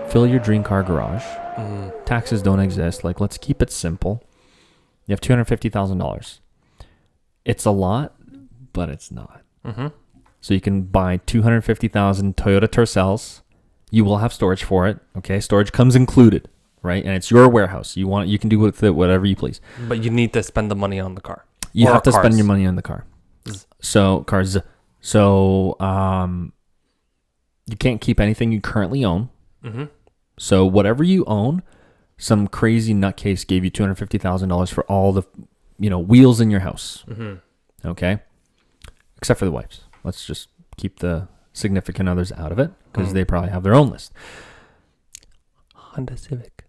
Fill your dream car garage. Taxes don't exist. Like, let's keep it simple. You have $250,000. It's a lot, but it's not. So you can buy 250,000 Toyota Tercels. You will have storage for it. Okay, storage comes included, right? And it's your warehouse. You can do with it whatever you please. But you need to spend the money on the car. You Or have to cars. spend your money on the car. So cars. So you can't keep anything you currently own. So whatever you own, some crazy nutcase gave you $250,000 for all the, wheels in your house. Okay, except for the wives. Let's just keep the significant others out of it because they probably have their own list. Honda Civic.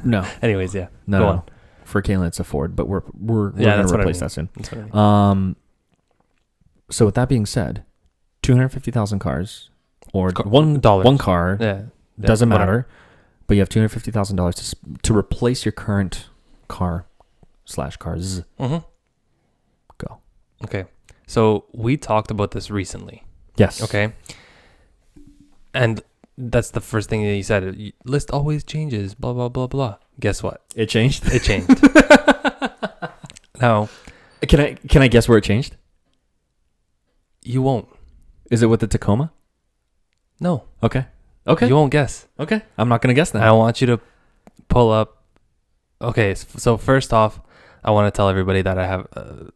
No. Anyways, yeah. No. Go on. For Kaylin, it's a Ford, but we're going to replace that soon. That's what I mean. So with that being said, 250,000 cars or one car doesn't matter, but you have $250,000 to replace your current car/cars. Go. Okay. So we talked about this recently. Yes. Okay. And that's the first thing that you said. List always changes, blah, blah, blah, blah. Guess what? It changed? It changed. Now, Can I guess where it changed? you won't. Is it with the Tacoma? No. Okay. You won't guess. Okay. I'm not going to guess I now. want you to pull up. Okay. So first off, I want to tell everybody that I have,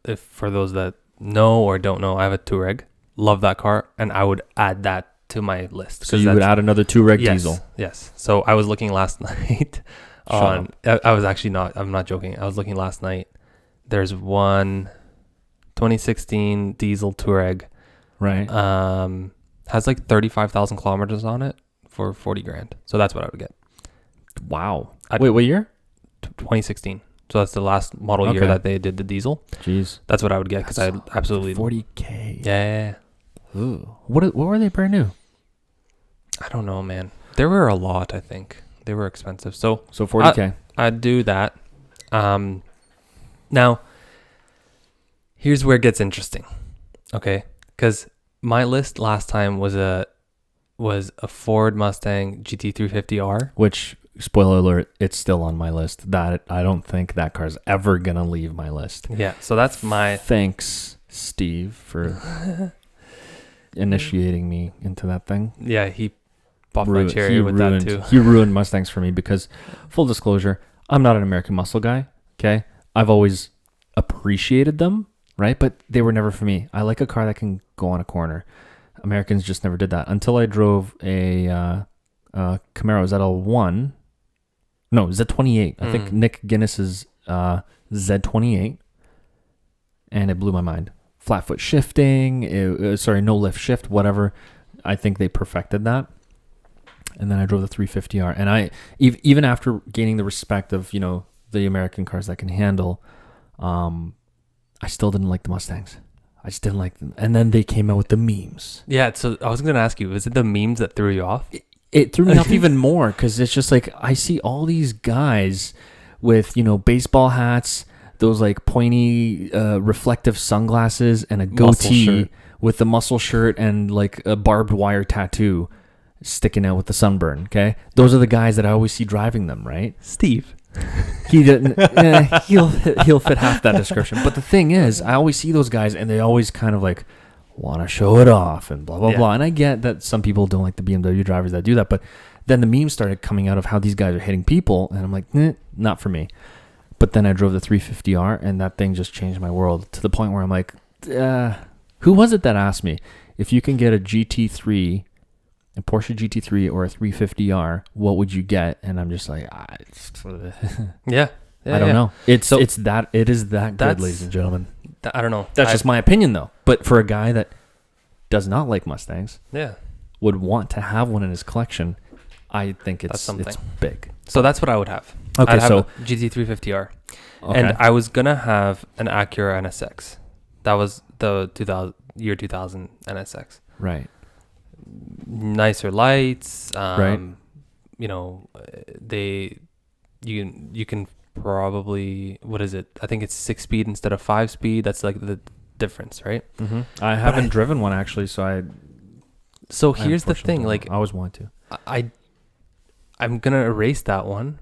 if for those that know or don't know, I have a Touareg. Love that car. And I would add that to my list. So you would add another Touareg diesel? Yes. So I was looking last night on, I was actually not, I'm not joking. I was looking last night. There's one 2016 diesel Touareg. Right. Has like 35,000 kilometers on it for 40 grand. So that's what I would get. Wow. Wait, what year? 2016. So that's the last model year that they did the diesel. Jeez. That's what I would get because I absolutely 40K. Yeah. Ooh. What were they brand new? I don't know, man. There were a lot. I think they were expensive. So 40K. I'd do that. Now, here's where it gets interesting. Okay, because my list last time was a Ford Mustang GT350R, Which, spoiler alert, it's still on my list. That I don't think that car's ever gonna leave my list. Yeah, so that's my Thanks, Steve, for initiating me into that thing. Yeah, he popped my cherry with that too. He ruined Mustangs for me because, full disclosure, I'm not an American Muscle guy. Okay, I've always appreciated them, right? But they were never for me. I like a car that can go on a corner. Americans just never did that until I drove a Camaro ZL1. No, Z28. I think Nick Guinness's Z28, and it blew my mind. Flat foot shifting, no lift shift, whatever. I think they perfected that. And then I drove the 350R, and I even after gaining the respect of the American cars that can handle, I still didn't like the Mustangs. I just didn't like them. And then they came out with the memes. Yeah, so I was going to ask you, was it the memes that threw you off? It threw me off even more because it's just like I see all these guys with, baseball hats, those like pointy reflective sunglasses and a goatee with the muscle shirt and like a barbed wire tattoo sticking out with the sunburn. Okay. Those are the guys that I always see driving them, right? Steve. He didn't. He'll fit half that description. But the thing is, I always see those guys, and they always kind of like want to show it off and blah blah blah. And I get that some people don't like the BMW drivers that do that, but then the memes started coming out of how these guys are hitting people, and I'm like, not for me. But then I drove the 350R, and that thing just changed my world to the point where I'm like, who was it that asked me if you can get a GT3? A Porsche GT3 or a 350R, what would you get? And I'm just like, Yeah, I don't know. It is that good, ladies and gentlemen. I don't know. That's just my opinion, though. But for a guy that does not like Mustangs, would want to have one in his collection, I think it's big. So that's what I would have. Okay, I'd have a GT350R, and I was gonna have an Acura NSX. That was the 2000 NSX. Right. Nicer lights, right. You can probably, what is it? I think it's 6-speed instead of 5-speed. That's like the difference, right? Mm-hmm. I haven't driven one actually, so So here's the thing, like I always want to. I'm gonna erase that one,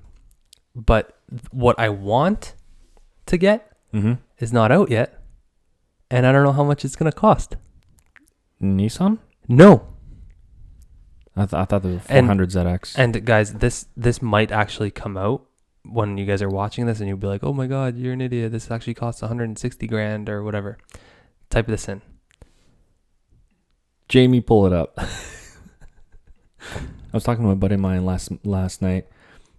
but what I want to get is not out yet, and I don't know how much it's gonna cost. Nissan? No. I thought there was 400 ZX. And guys, this might actually come out when you guys are watching this, and you'll be like, "Oh my God, you're an idiot! This actually costs 160 grand or whatever." Type this in. Jamie, pull it up. I was talking to a buddy of mine last night.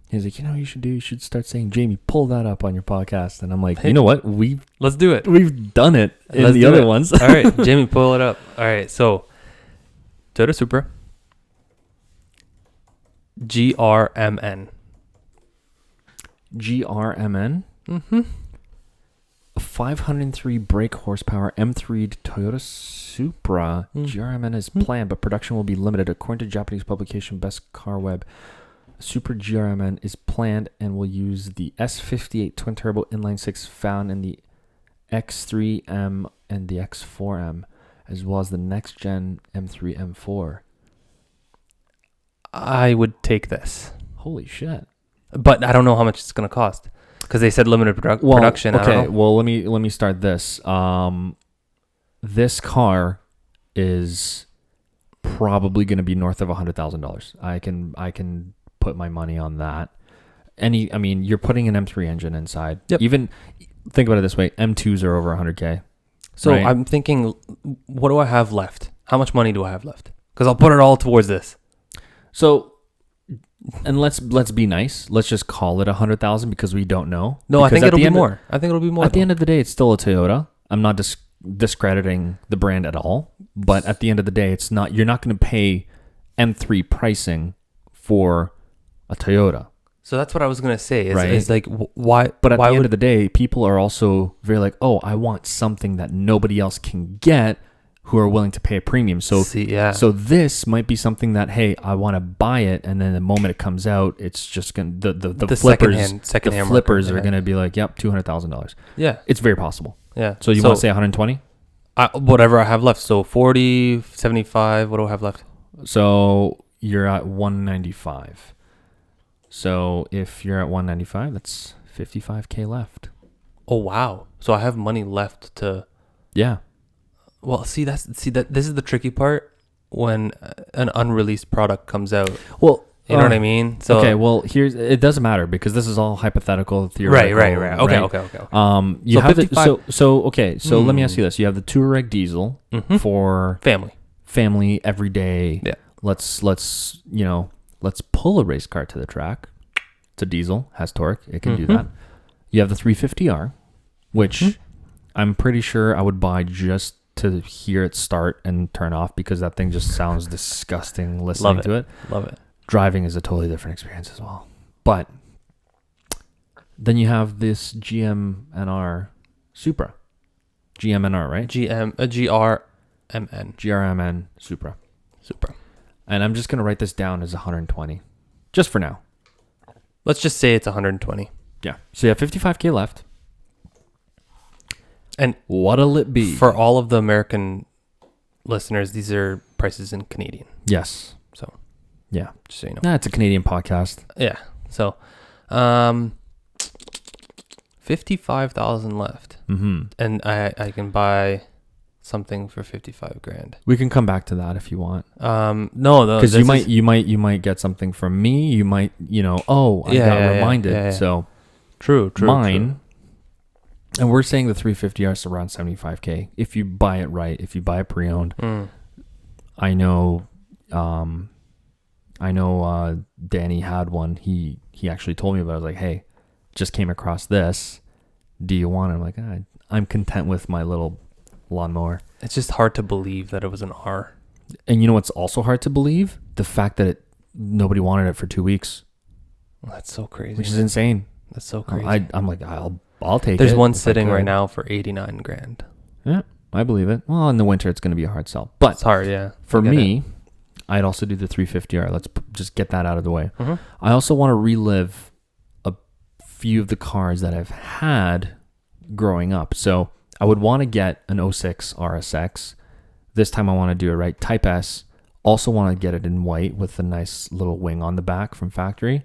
He's like, you should start saying, Jamie, pull that up on your podcast. And I'm like, you know what? Let's do it. We've done it in the other ones. All right, Jamie, pull it up. All right, so Toyota Supra GRMN. GRMN? Mm-hmm. 503 brake horsepower M3 Toyota Supra. GRMN is planned, but production will be limited. According to Japanese publication Best Car Web, Super GRMN is planned and will use the S58 twin-turbo inline-six found in the X3M and the X4M, as well as the next-gen M3, M4. I would take this. Holy shit. But I don't know how much it's going to cost because they said limited production. Okay, I don't know. well, let me start this. This car is probably going to be north of $100,000. I can put my money on that. You're putting an M3 engine inside. Yep. Even think about it this way: M2s are over 100K. So right? I'm thinking, what do I have left? How much money do I have left? Because I'll put it all towards this. So, and let's be nice. Let's just call it 100,000 because we don't know. No, I think it'll be more. I think it'll be more. At the end of the day, it's still a Toyota. I'm not discrediting the brand at all, but at the end of the day, it's not. You're not going to pay M3 pricing for a Toyota. So that's what I was gonna say. Right. Is like why? But at the end of the day, people are also very like, oh, I want something that nobody else can get, who are willing to pay a premium. So so this might be something that, hey, I want to buy it, and then the moment it comes out, it's just gonna the flippers secondhand flippers are gonna be like, yep, $200,000. Yeah, it's very possible. Yeah. So you want to say 120? Whatever I have left. So 40, 75. What do I have left? So you're at 195. So if you're at 195, that's 55K left. Oh wow! So I have money left to. Yeah. Well, this is the tricky part when an unreleased product comes out. Well, you know what I mean. So okay. Well, it doesn't matter because this is all hypothetical, theoretical. Right. Okay. You have 55. So let me ask you this: you have the Touareg diesel for family every day. Yeah. Let's pull a race car to the track. It's a diesel, has torque, it can do that. You have the 350R, which I'm pretty sure I would buy just to hear it start and turn off because that thing just sounds disgusting listening to it. Love it. Driving is a totally different experience as well. But then you have this GMNR Supra. GMNR, right? GRMN Supra. And I'm just going to write this down as 120, just for now. Let's just say it's 120. Yeah. So you have 55K left. And what'll it be? For all of the American listeners, these are prices in Canadian. Yes. So, yeah. Just so you know. Nah, it's a Canadian podcast. Yeah. So, 55,000 left. And I can buy something for 55 grand. We can come back to that if you want. No, because you might get something from me. You might, I got reminded. Yeah. So true. Mine, and we're saying the 350R is around 75K if you buy it right. If you buy it pre-owned, I know Danny had one. He actually told me about it. I was like, hey, just came across this. Do you want it? I'm like, I'm content with my little lawnmower. It's just hard to believe that it was an R. And you know what's also hard to believe? The fact that nobody wanted it for 2 weeks. That's so crazy. Which is insane. That's so crazy. I'm like, I'll take it. There's one sitting right now for 89 grand. Yeah, I believe it. Well, in the winter, it's going to be a hard sell. But it's hard, yeah. For me, I'd also do the 350R. Let's just get that out of the way. I also want to relive a few of the cars that I've had growing up. So I would want to get an 06 RSX. This time I want to do it right. Type S. Also want to get it in white with a nice little wing on the back from factory.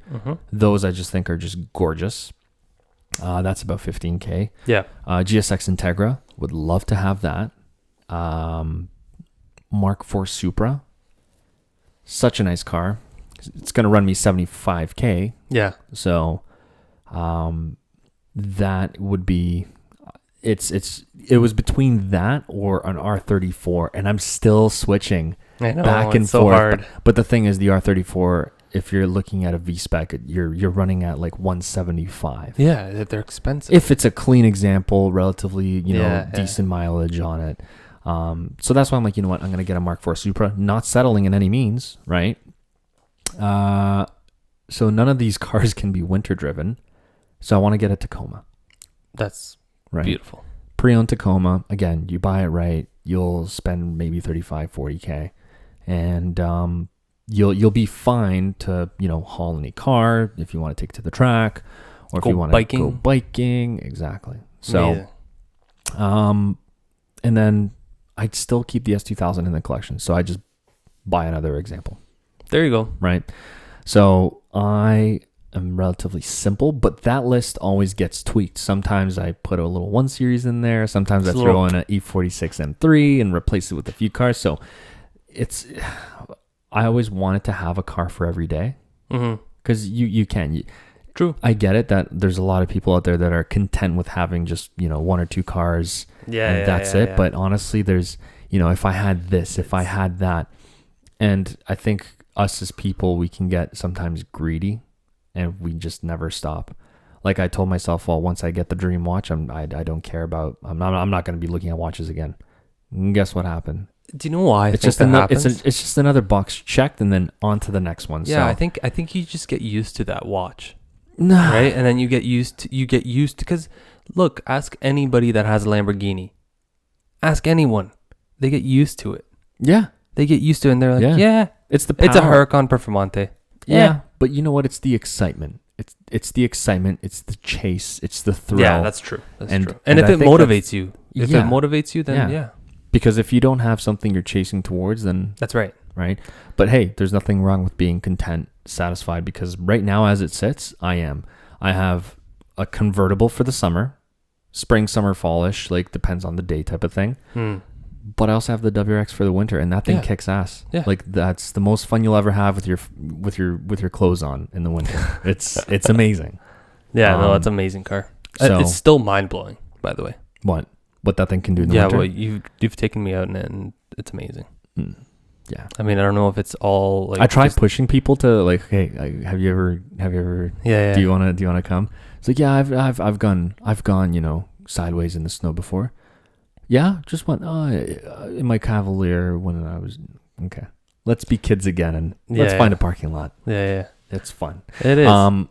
Those I just think are just gorgeous. That's about $15,000. Yeah. GSX Integra. Would love to have that. Mark IV Supra. Such a nice car. It's going to run me $75,000. Yeah. So that would be... It was between that or an R34, and I'm still switching I know, back and it's so forth. hard. But the thing is, the R34, if you're looking at a V-Spec, you're running at like 175. Yeah, they're expensive. If it's a clean example, relatively, Yeah. decent mileage on it. So that's why I'm like, you know what, I'm going to get a Mark IV Supra, not settling in any means, right? So none of these cars can be winter driven. So I want to get a Tacoma. That's Right. beautiful. Pre-owned Tacoma. Again, you buy it right, you'll spend maybe $35,000-$40,000, and you'll be fine to haul any car if you want to take it to the track, or if Go you want to go biking. Exactly. So, Amazing. and then I'd still keep the S2000 in the collection. So I just buy another example. There you go. Right. So I am relatively simple, but that list always gets tweaked. Sometimes I put a little 1 Series in there. Sometimes I throw in an E46 M3 and replace it with a few cars. So I always wanted to have a car for every day, because you can. True. I get it that there's a lot of people out there that are content with having just 1 or 2 cars, and that's it. Yeah. But honestly, there's if I had this, if I had that, and I think us as people, we can get sometimes greedy, and we just never stop. Like I told myself, well, once I get the dream watch, I don't care about. I'm not going to be looking at watches again. And guess what happened? Do you know why It's just it's just another box checked, and then on to the next one. Yeah, So, I think you just get used to that watch, nah. right? And then you get used to because look, ask anybody that has a Lamborghini. Ask anyone. They get used to it. Yeah, They get used to it, and they're like, Yeah. yeah, it's the it's a power. Huracan Performante. Yeah, but you know what? It's the excitement. It's the excitement. It's the chase. It's the thrill. Yeah, that's true. That's And- true. And and if I it think motivates you, Yeah. then Yeah. yeah, Because if you don't have something you're chasing towards, then that's right. right. But hey, there's nothing wrong with being content, satisfied. Because right now, as it sits, I have a convertible for the summer, spring, summer, fallish, like depends on the day type of thing. But I also have the WRX for the winter, and that thing Yeah. kicks ass. Yeah. Like that's the most fun you'll ever have with your clothes on in the winter. It's amazing. Yeah, no, Um, that's an amazing car. so- It's still mind blowing, by the way. What that thing can do in the Yeah, winter. well, you've taken me out in it, and it's amazing. Yeah. I mean, I don't know if it's all like I tried just- pushing people to like, hey, have you ever? Yeah. Do you want to come? It's like, yeah, I've gone, sideways in the snow before. Yeah, just went in my Cavalier when I was okay. Let's be kids again and let's Yeah. find a parking lot. Yeah. It's fun. It is.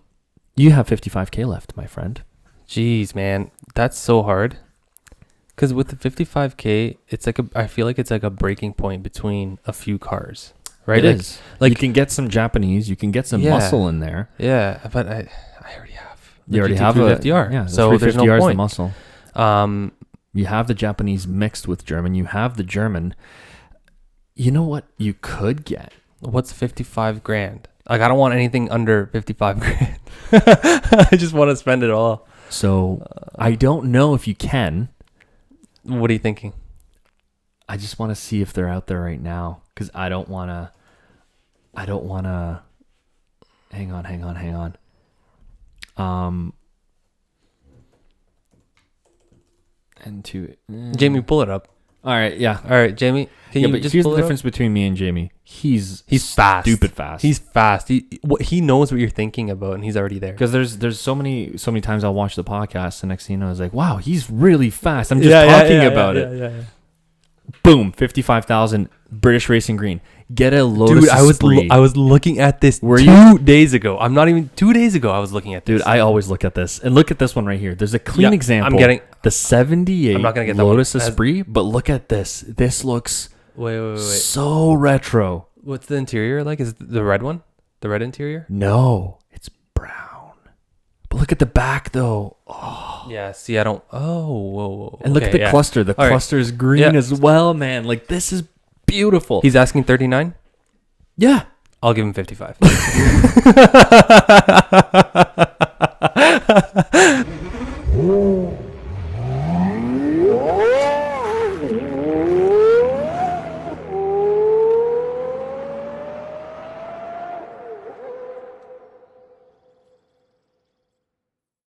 You have 55K left, my friend. Jeez, man, that's so hard. Because with the 55K, it's like I feel like it's like a breaking point between a few cars, right? It is. like- you can get some Japanese, you can get some Yeah. muscle in there. Yeah, but I already have. the You already GT have 350R. yeah. The So there's no 350R is the point. muscle. You have the Japanese mixed with German. You have the German. You know what you could get? What's 55 grand? Like I don't want anything under 55 grand. I just want to spend it all. So I don't know if you can. What are you thinking? I just want to see if they're out there right now because I don't want to. Hang on. And to Jamie, pull it up. All right, yeah. All right, Jamie, can you But just here's pull the it difference between me and Jamie. He's fast. stupid fast. He's fast. He knows what you're thinking about, and he's already there. Because there's so many times I'll watch the podcast, and next thing you know, I was like, wow, he's really fast. I'm just talking about it. Yeah. Boom, 55,000 British Racing Green. Get a Lotus Dude, I Esprit. was looking at this Were 2 days ago. I'm not even 2 days ago. I was looking at this. Dude, I always look at this. And look at this one right here. There's a clean Yeah, example. I'm getting. the 78 I'm not gonna get that Lotus one. Esprit, but look at this. This looks Wait. so retro. What's the interior like? Is it the red one? The red interior? No, it's brown. But Look at the back though. Yeah, see, I don't. Oh, whoa, whoa. And look at the cluster. The All right. cluster is green Yeah. as well, man. Like, this is beautiful. He's asking 39. Yeah. I'll give him 55.